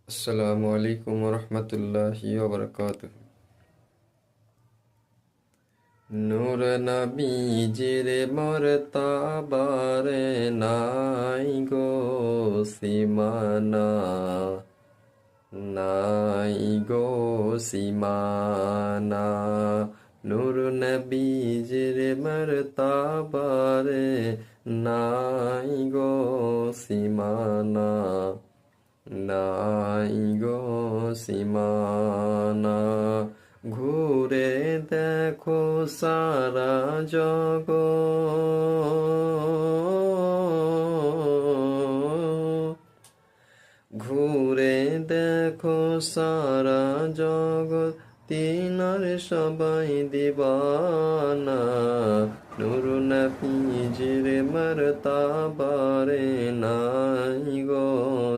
আসসালামু আলাইকুম রহমতুল্লাহি ওয়া নূর নবীজির মরতাবারে নাই গো সীমানা, নাই গো সীমানা। নূর নবীজির মরতাবারে নাই গো সীমানা, নাই গো সীমানা। ঘুরে দেখো সারা জগৎ, ঘুরে দেখো সারা জগৎ, তিনার সবাই দিবানা। নূর নবীজির মরতাবারে নাই গো